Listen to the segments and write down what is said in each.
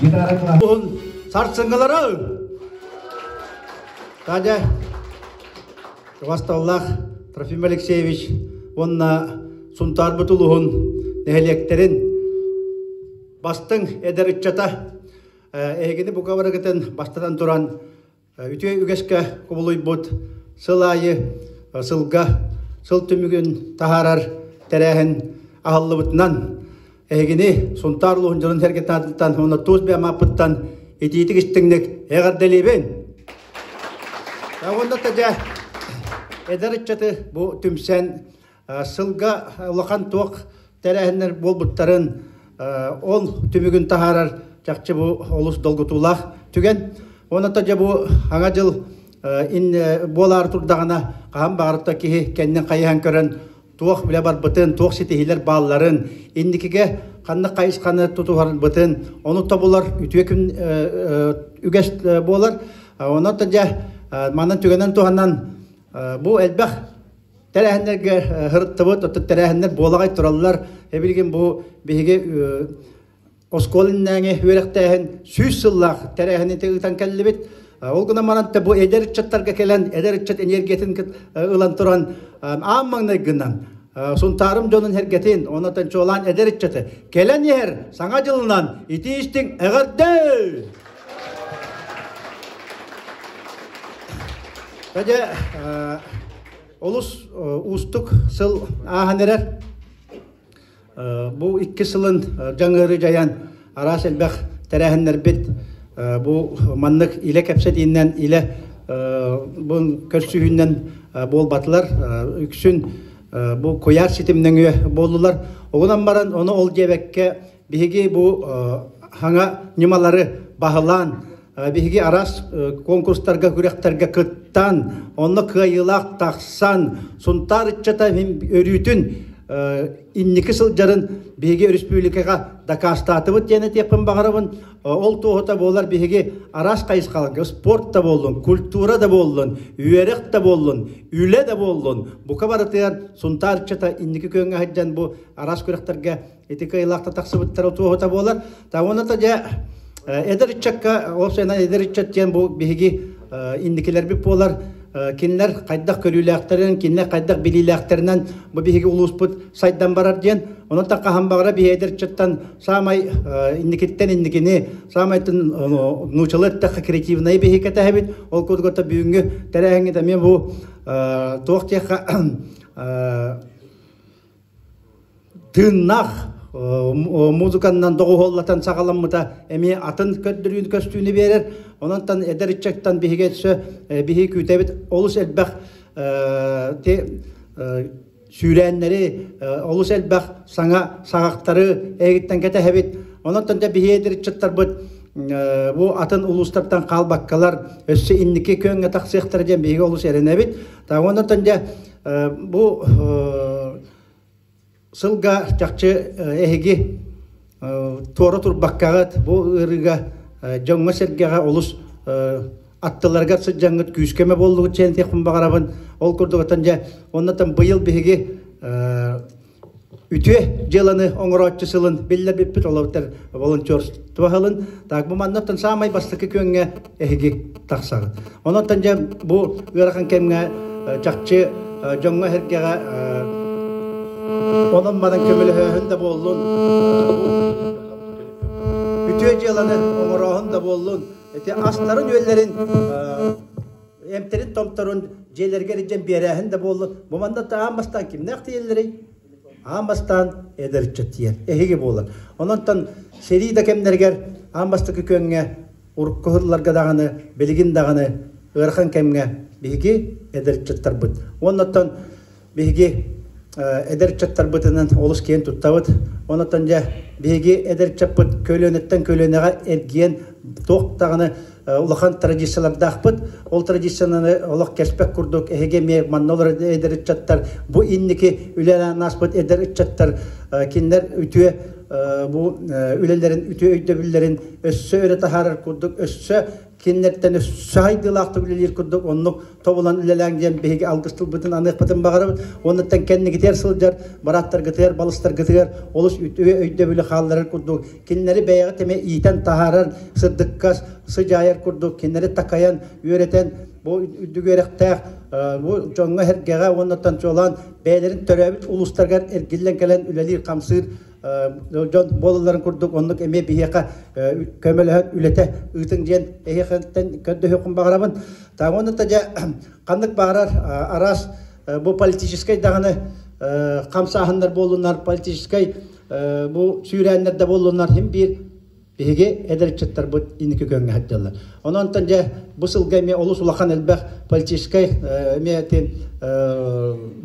Сарцыңғалары! Тадя, Васталлах Трофим Алексеевич, онна сунтар бұтылуғын нәхелектерін бастың әдәрітчата әйгені бұқаварығытын бастадан тұран үтіе үгеске құбылуй бұд сылайы сылға сыл түмігін тахарар тәрәхін ағылы бұтынан әйгені сунтарлуғын жылын әргетін адылтан оны туыз бәм апыттан етейтік істіңдік әғарделейбен. Онда тәжә әдәрітчаты бұл түмсән сылға ұлақан туақ тәрәхінер бол бұттарын ол түмігін тахарар жақчы бұл олыс долгутулақ түген. Оны тәжә бұл аңа жыл болар тұрдағына қағам бағырықта кейі кәннен қайыған көрін туақ біле бар бұтын, туақ сетехилер балларын, индикеге қанны қайысқаны тұтуғарын бұтын, оны табылар үтуекін үгес болар. Оны тәжә манан түгенен туғаннан бұл әлбәқ тәрәхінлерге ғырытты бұд, отты тәрәхінлер болағай тұралылар. Әбілген бұл бейге осколиннәңе өректәйін сүйіз сыллақ тәрәхіне тегітан кәлі бет. Ол күні мананты бұл әдәрітчаттарға келен, әдәрітчат энергетин ұлан тұран аммаңнай гынан. Сунтарым жонын әргетін, онатын чолан әдәрітчаты. Келен ер, саңа жылынан, ити іштің әғірді! Бәде, олыс ұстық сыл ағанерер. Бұл 2 сылын жаңғыры жаян арас әлбәқ тәрәхінлер бет. Бұл маннық иле кәпсетінен, иле бұл көрсүйінен бол батылар. Үксін бұл көяр сетімнен болдылар. Оғынан баран оны ол жебекке бейге бұл хаңа немалары бағылан, бейге арас конкурстарға, күректарға күттан, оны қайылақ тақсан, сұнтар үтчата өрүтін инники сылжарын беге республикаға дакастаты бұд дені тепін бағарабын. Ол тоғыта болар беге арас қайысқалығы, спорт да болдың, культура да болдың, үйерек да болдың, үйле да болдың. Бұқа барытыяр сұнтар үтчата инники көнге хаджан бұл арас күректерге етекі илақта тақсы бұттары тоғыта болар. Та оны да жа әдір үтчакка, ол сайынан әдір үтчат ден бұл беге инникилер біп болар. Кинлер қайдақ көріліяқтерін, кинлер қайдақ біліліяқтерінен бұл бейге ұлыс бұд сайдан барар ден. Оның таққа хамбағыра бейедер чаттан самай инникеттен инникені, самайтын нұчылы әттіқі креативнай бейге кәті әбет. Ол көдігіті бүйінгі тәрәңі де мен бұл тоқтеққа тыннақ музыканнан доғы оллатан сағаламыта әме атын көддірін көстүүні берер. Онантан әдәрітчектан бейге түсі бейге күйтәбет олыс әлбәқ сүйрәнлері, олыс әлбәқ саңа сағақтары әгіттен кәті әбет. Онантан да бейге әдәрітчеттар бұд бұл атын ұлыстардан қалбаққалар өссі иннеке көнге тақсықтар ден бейге олыс әрін әбет. Онантан да бұл сылға жақчы әйге торы тұрбаққағат бұл ұрыға жаңға сәргеға олыс аттыларға жаңғыт күйіскеме болдығы чән текпін бағарабын. Ол көрдіғатан жа, оннатан бұйыл бейге үтіе желаны оңыратчы сылын беллер беппет олауыттар волонтерство ғылын. Так, бұл маннаттан самай бастықы көнге әйге тақсағыд. Оннатан жа бұл өріған кәмге жақчы жаңға сәргеға onun madan kömülüğünde bollun, ütüye celanı oğurağında bollun, astarın öllerin, emterin tomtarın celerge ricen birahinde bollun. Bu mandatta ağambastan kim ne akti elleri? Ağambastan ederitçet diyer, ehege bollar. Ondan seri de kemlerger ağambastıkı könge, urukku hırlarga dağını, beligin dağını, ırkan kemge, bihigi ederitçetler bud. Ondan bihigi әдәрчаттар бұтынан олыс кейін тұттауыд. Онаттан жа бейге әдәрчат бұт көйлөнеттен көйлөнеға әрген тоқтағыны ұлақан традициялардақ бұт. Ол традицияны олақ кәспәк күрдік әйге ме маннолар әдәрчаттар. Бұ иннеке үләлән ас бұт әдәрчаттар. Кендер үтіе бұл үлелерін, үтіе өйдөбілерін өссі өрі тахарар күрдік. Өссі kinlerden saydılaktı ülelir kurduk onluk tobulan ülelengden bege algıstıl bütün anıqpatın bağırı ondan kendi gider sılcar baratlar gider balıstar gider olus öйдө bile halları kurduk kinleri beyağı teme iten taharar sıddıkkas sıcayar kurduk kinleri takayan öğreten bu üdügerekte bu jonga hergega ondan çolan beylerin törəbit uluslarga ergillen gelen ülelir kamsır John bolaların kurduk onluk eme biheka kömelehet ülete ıtın diyen ehekten ködde hüküm bağıramın. Ta onu taca kandık bağırar aras bu politiskay dağını kamsahanlar bolunlar politiskay bu sürenlerde bolunlar hem bir bihege ederçetler bu iniki köngü hattalar. Ondan taca bu sılgay me olus ulakan elbek politiskay me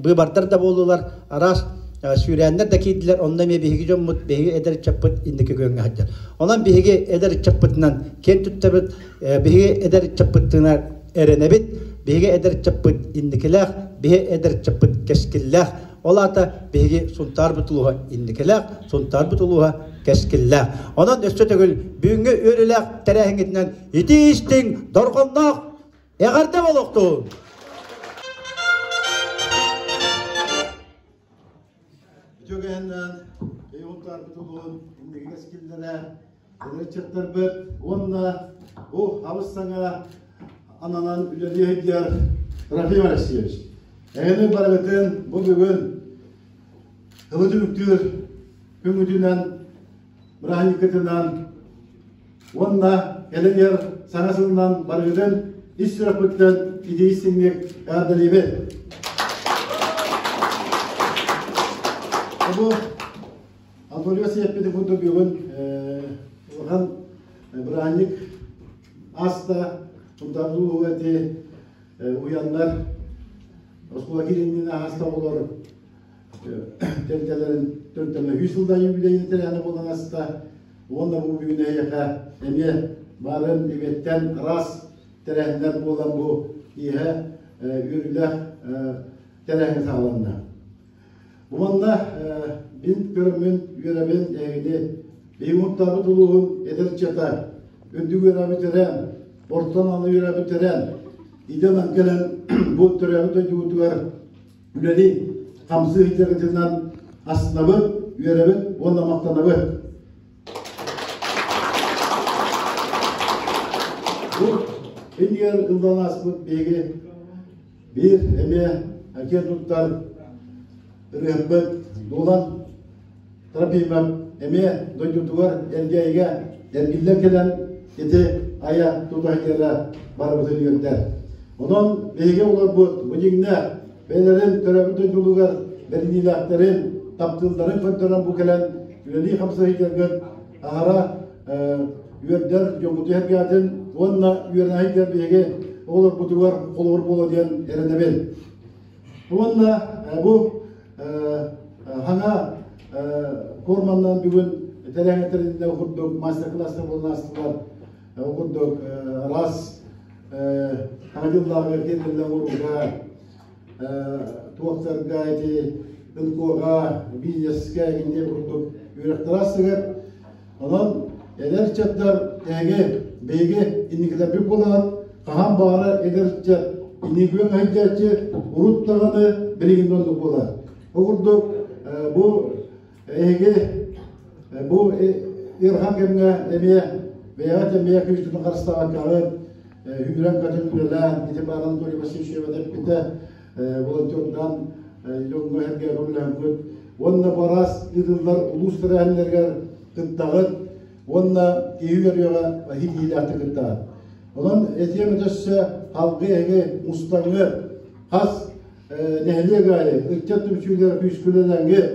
bu bardar da bolunlar aras Sürenler de kiydiler, ondan bir jommut, bir eder çapıt indiki göğünge haccar. Ondan bir eder çapıtından, kent tutabıt, bir eder çapıtına erenebit, bir eder çapıt indikiler, bir eder çapıt keskiller. Ola da bir suntar butuluğa indikiler, suntar butuluğa keskiller. Ondan östötegül, büyüngü öğreler terehingitinden, yetiştin, dorgonnak, eğerde boloktu. Jogenden yollar tutulun, indiki eskillere, ederçetler bir, onunla o havuzsana ananan üleliye hediyar Rahim Aleyhisselam. Eğer barabeten bu bugün Hılıcılıktır, Küngüdünden, Brahniketinden, onunla Eleyer sanasından barabeten, İstirafıktan ideyisinlik adalibi. Bu Anadolu Siyep'te burada bugün olan Brahnik hasta bundan bu kuvveti uyanlar Osmanlı girinliğine hasta olur tercihlerin dörtlerine 100 yıldan yübüleyini tereyane olan hasta onunla bu bugüne yaka emiye barın evetten ras tereyenden olan bu ihe yürüyle tereyane sağlandı. Bu anda bin görümün göremin evini bir muhtarı tuluğun ederçete öndü görebiteren ortadan alı görebiteren İdem'den gelen bu türevde yuğdular üleli kamsı hiteretinden asnabı görebin onunla maktanabı. Bu bin yer ıldan asbıt bilgi bir emeğe hakem tutar rehbet dolan tarafimem eme doyutular ergeyge ergiller gelen ete aya tutahiyela barabıtı yönter. Onun bege olur bu jinne beylerin törabı doyulugar berinilakların taptılların kontrolün bu gelen üleli hamsa hikârgın ahara yönter yomutu hergâdın onunla yönahiyken bege olur butugar olur bolu diyen erenebil. Onunla bu hana kormandan bugün terengiterinde okuduk, master class'ta bulunastılar, okuduk, ras, hanımlarla kendilerine vururlar, tuğaklar gayeti, ılkoğa, bizneske ginde okuduk, yürektirastılar. Ondan ederçetler, tege, bege, indikiler bir bulan, kaham bağırı ederçet, indikiyön haccaçı, uruttağını bilginden bulan. Okuduk, bu ege bu irham gemine emiye veya emiye küçük karşıda kalan hücren kategoriler itibarın tolibası şöyle bitte volontörden yolunu herge rollen kut onunla baras idillar uluslararası kıttağın onunla kiyiveriyorlar ve hidiyatı kıttağın onun etiyemedese halkı ege mustanı has nehliye gaye ırkçatlı bütçüler püskülelengi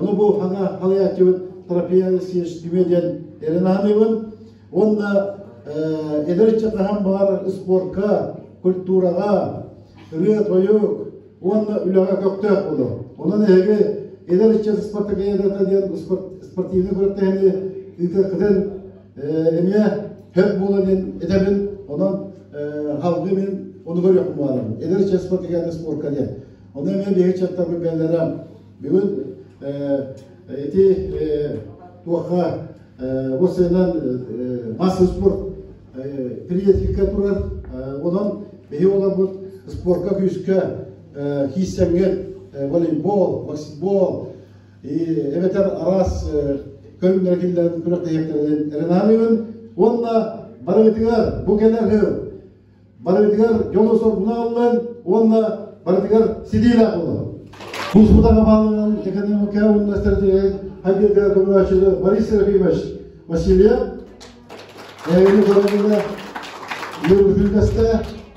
onu bu hana halayatçı terapiye sistemeden erenanıvın onunla ederçe kaham bağır sporka kulturaga rıya toyuk onunla ülaga kökte olur onun ege ederçe sportaka yedata diyen sportivini kurupta hani ıtıkıdın emiye hep bulanın edebin onun halkının onu görüyor mu adam? Ederçe sportaka sporka diye onun emiye bir çatta bir bellerim bugün eti tuğaka bu senen masa spor приятелька турар, онан бейі ола бұд спортқа күшкі хиссәңгер волейбол, баскетбол, эметер арас көргіндер келдердің күректі ектерден әрінамиын. Онна барыбетігер бұл кәдер барыбетігер жолы сор бұна олын, онна барыбетігер сидейла олы. Бұл сұдаға бағылған экономика университеті Хайдердер көмірашылы Борис Серафимович Василия, әйелі көргінде Юргүлдесті,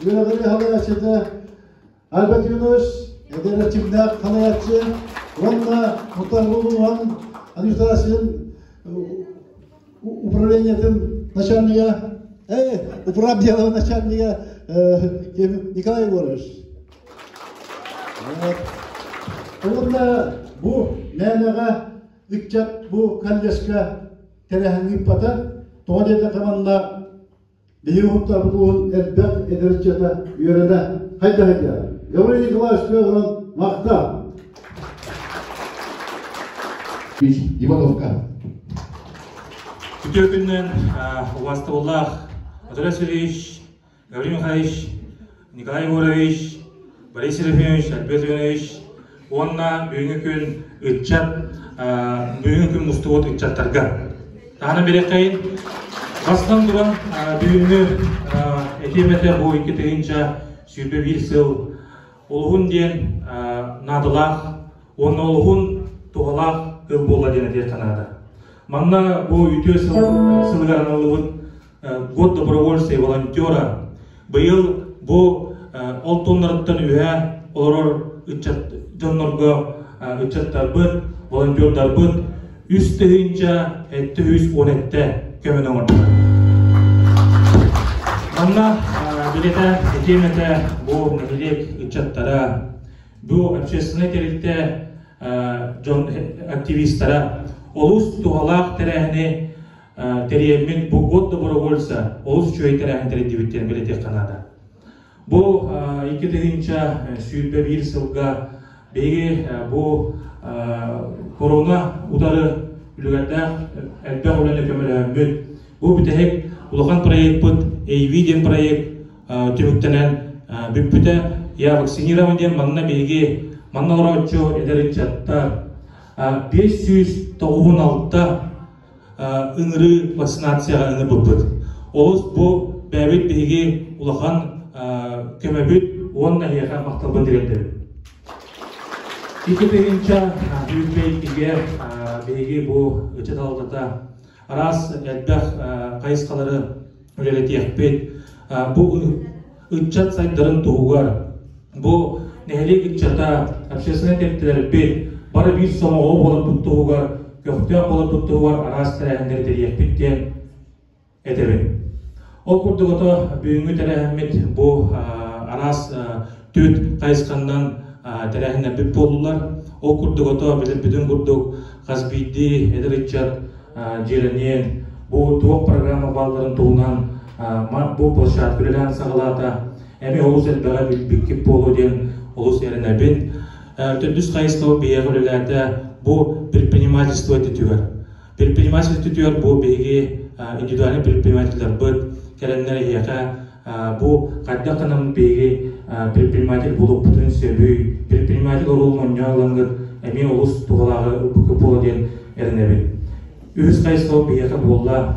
Юргүлі халайатшыды, Альберт Юнуш, Эдерчимдақ халаятшы, онна Мутарлулуан администрацияның управлениетін начальника, управдела начальника Николай Егорович. Онда бұл мәнеға үкчат бұл коллежға тәрәхін үппаты, тоғадеті қаманна бейі ұқтар бұлығын әлбәк әдірчеті үйерені қайда. Гаврилий Николаевич Федоров мақта. Ивановка. Күтө күннен Уастоваллах Анатолий Васильевич, Гаврилий Михайлович, Николай Егорович, Борис Серафимович, Альберт Иванович, онна бүгінгі күн үтчат, бүгінгі күн мұстуот үтчаттарға. Тағына берек қайын, бастан тұран бүгінгі әтеметі бұл екі тегінші сүйбе бір сыл олғын ден надылақ, оны олғын туғалақ ыл бола дені дер қанады. Манна бұл үтө сылғаран олығын год добровольца и волонтера. Бұйыл бұл олтонларыттан үйе олар Жоннорго үтчаттар бұд, волонтердар бұд, үстігінча әтті үз онетті көмін оңырды. Манна билеті әтеметі бұл мәлелек үтчаттара, бұл общественный теректі активистара, олус туғалақ тәрәхіне тәреймен бұл год добровольца, олус чөй тәрәхін тәрейдебеттен билеті қанады. Бұл екі тегінші сүйілбе бір сылға бейге бұл корона удары үлігерді әлбә оланы көмілі бұл бітәйік ұлған проект бұд, виден проект түміктенен бүппіті я вакцинирован манна бейге манна ұраучу әдәрін чаттар 596 ыңыры вакцинацияға ыңыр бұппыд. Олыс бұл бәбет бейге ұлған көмөбүт онна яка макталбын дегенде. Икетегинча бүйтпейге беги бу өчөдалдата арас элбах кайыскалары өлелетиякпет. Бу үтчат сайдарын тугар. Бу нехелек үтчата общественный тектелербет бары бир сомого болуп тугар, көктө болуп тугар арас тарахындыр дерекпеттен этебет. Ол курдугото бүгүнгү тарахымет бу арас төт кайыскандан тарахына бүп болдулар. Ол курдугото бүтүн курдук казбийди эдеричат жеренен бу туок программа балдарын туунан бу площадка белен сагалата эми олус элбага бүккип болуу ден олус эренебин төндүс кайыскабы биягөлелерде бу предпринимательство этүгөр. Предпринимательство этүгөр бу беги индивидуальный предпринимательдер быт керенлер яка бу кадда канам беги предприниматель болуп бүтүн себүй предприниматель ролун ойногонгыр эми олус тугалагы бүкүп болуу ден эренебин. Үз кайсыл бияка болла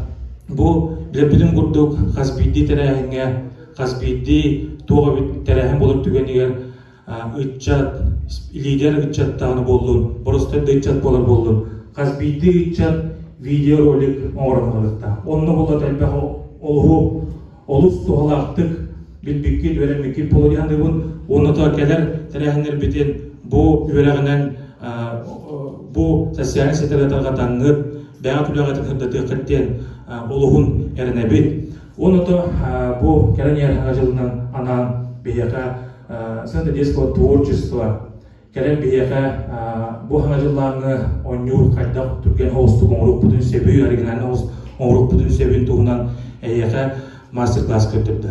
бу бүтүн курдук казбийди терехинге казбийди туга бит терехин болуп түгөнүгөр ыччат лидер ыччаттагы болдун боростор ыччат болор болдун казбийди ыччат видеоролик оңорогулукта онно болот элбек олгу олус тугалактык билбикки дөрөмүкки полодиандыбын онно торкелер терехинер битен бу үөрөгүнөн бу социальный сетелерге таңып бәңә түләгәтен хәддәте кыттен олугун эрнебит. Оното бу керенер ажылынан анан бияка центр детского творчества керен бияка бу ажылларны онюр кайда түрген хостук оңрук бүтүн себүй оригинальный хост оңрук бүтүн себин тугунан эяка мастер класс көтөптү.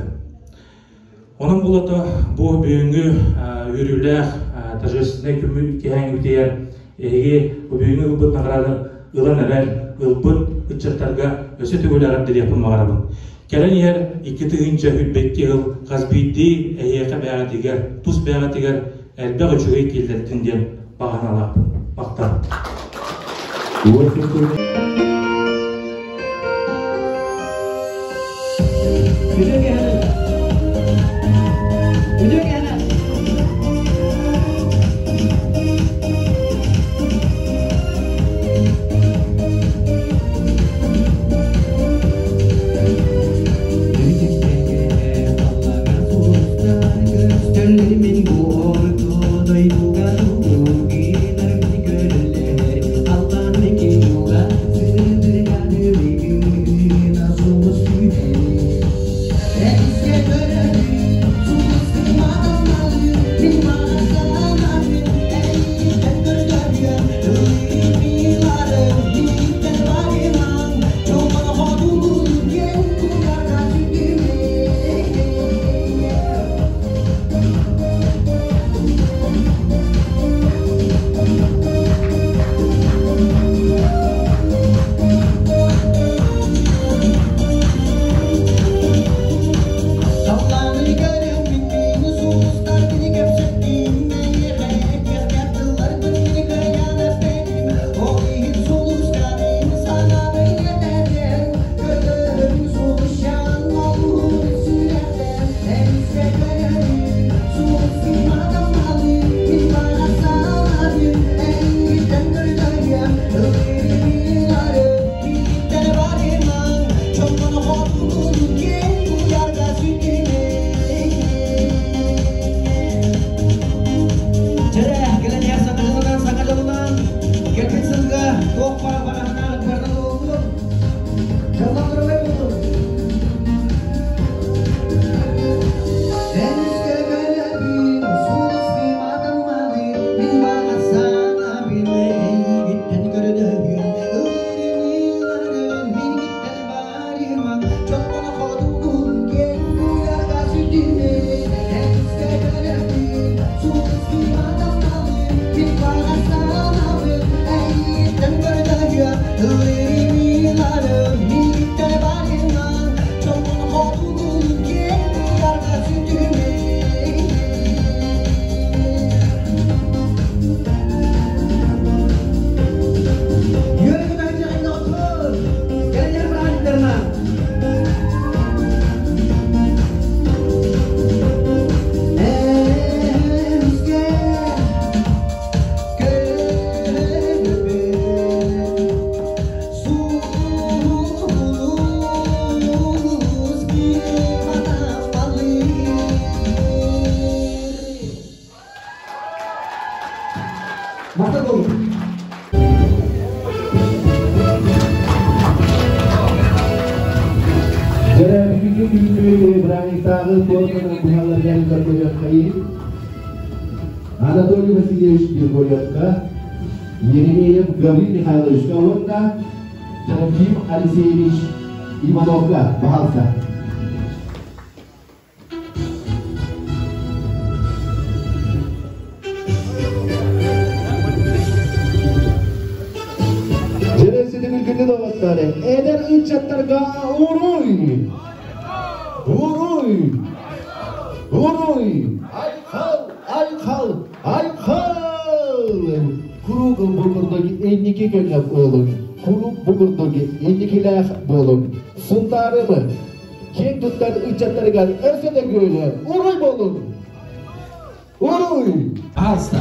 Onun bulata bu büyüğü ürüler торжественный күмүн кең үтер эге bu büyüğü ылбыт награды ылан эрен ылбыт ыччаттарга өсө төгөлөр деп yapılmaгарабын. Keren yer iki tığınca hübbetki yıl kazbiddi eyyeke beyatiger, tuz beyatiger elbek uçuğu killettinden bağınalapın. Baktan. Anatoly Vasilievich Grigoryenko, Yeremeyev Gavriil Mikhailovich Kavonka, Trofim Alexeyevich Ivanovka, Bahalka. Jeresidin ülkede doğatları, eder ıçatlarga uruy! Uruy! Uruy! Aykal! Kuruğu bugurdaki enniki gönlep oğlum. Kuruğu bugurdaki ennikiler bolum. Sultanımı, keng tuttar ıçatları gel, öse de göğler. Uruy bolum! Uruy! Hasta.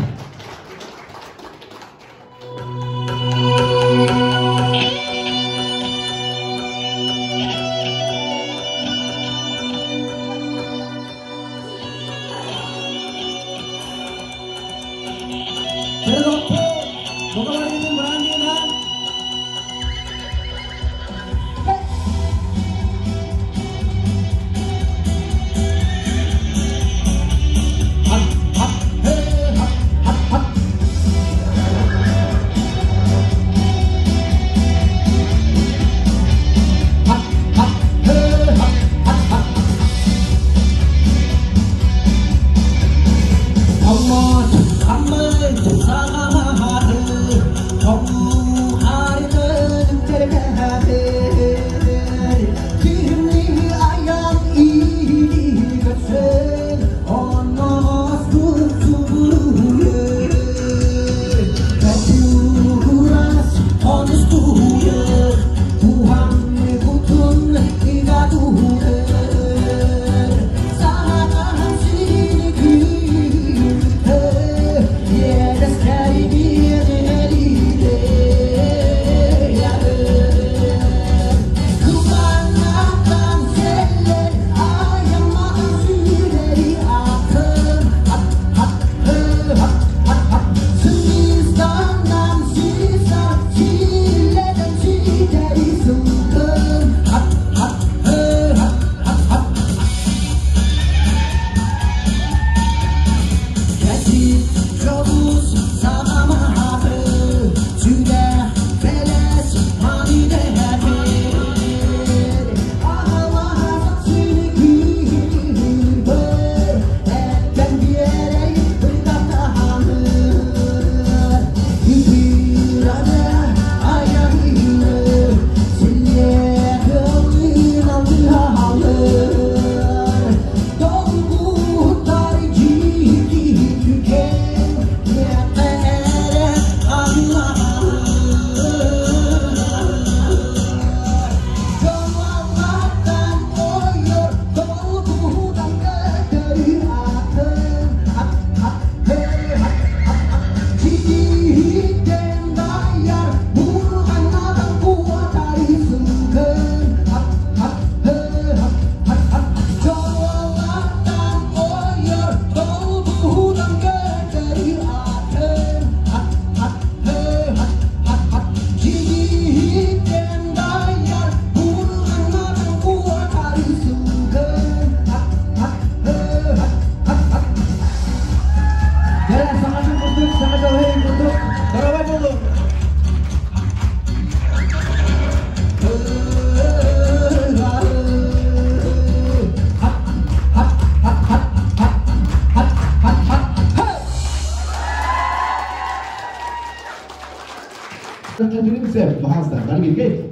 Bilimse Mahastanlar Bilge.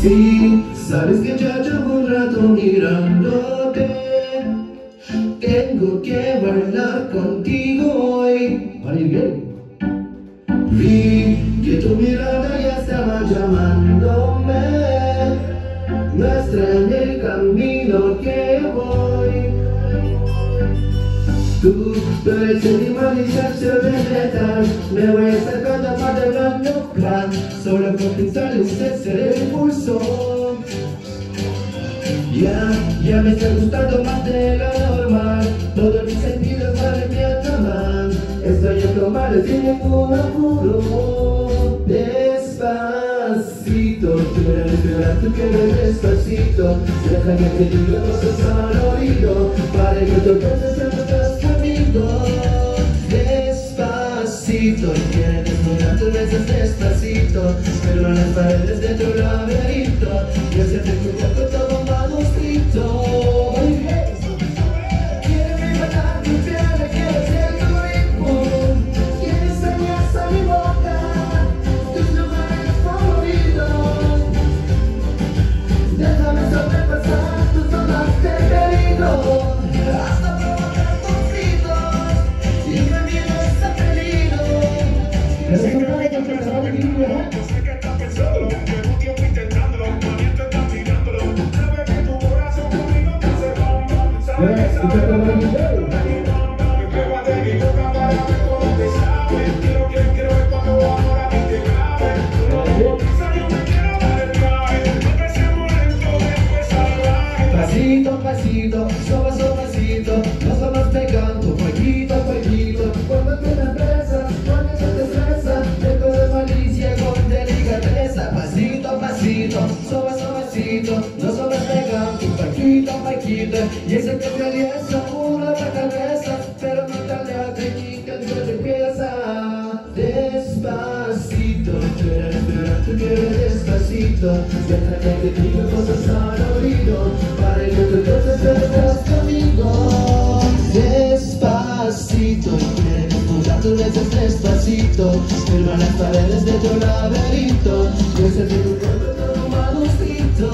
Sí, sabes que ya llevo un rato mirándote. Tengo que bailar contigo hoy. Vi que tu mirada ya estaba llamándome. No extrañé el camino que voy. Tú eres mi manifestación letal. Me voy acercando para el nuclear. Solo con pensarles ese el impulso. Ya me está gustando más de lo normal. Todos mis sentidos valen mi acaman. Estoy a tomar sin ningún apuro. Despacito, tú quieres despacito. Déjame que diga cosas al oído para que tú pienses en nuestros caminos. Despacito, quieres desnudar tus besos despacito. Pero en las paredes de tu laberinto yo siempre tu cuerpo todo manuscrito. Pasito, pasito, suavecito, nos vamos pegando poquito a poquito. Cuando te la presa, cuando se te estresa, dejo de malicia con delicadeza. Pasito, pasito, suavecito, nos vamos pegando poquito a poquito. Y ese que me aliesa una la cabeza, pero no te alejes ni que no te empieza. Despacito, tú quieres despacito. Déjame que diga cosas al oído para que tú pienses en nuestros caminos. Despacito, quieres desnudar tus besos despacito. Firma las paredes de tu laberinto. Yo sé que tu cuerpo todo manuscrito.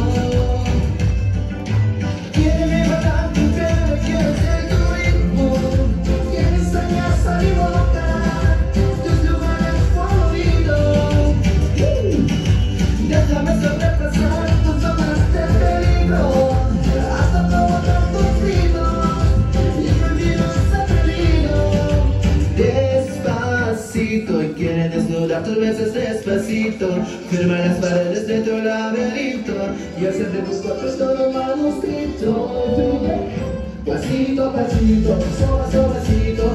Quiere liberar tu piel, quiero ser tu ritmo. Quieres soñar, sal y boca. Déjame sobrepasar tus zonas de peligro, hasta provocar tus gritos y prohibirnos a peligro. Despacito, quiere desnudar tus besos despacito. Firma las paredes de tu laberinto y hacer de tus cuerpos todo manuscrito. Pasito, pasito, suavecito,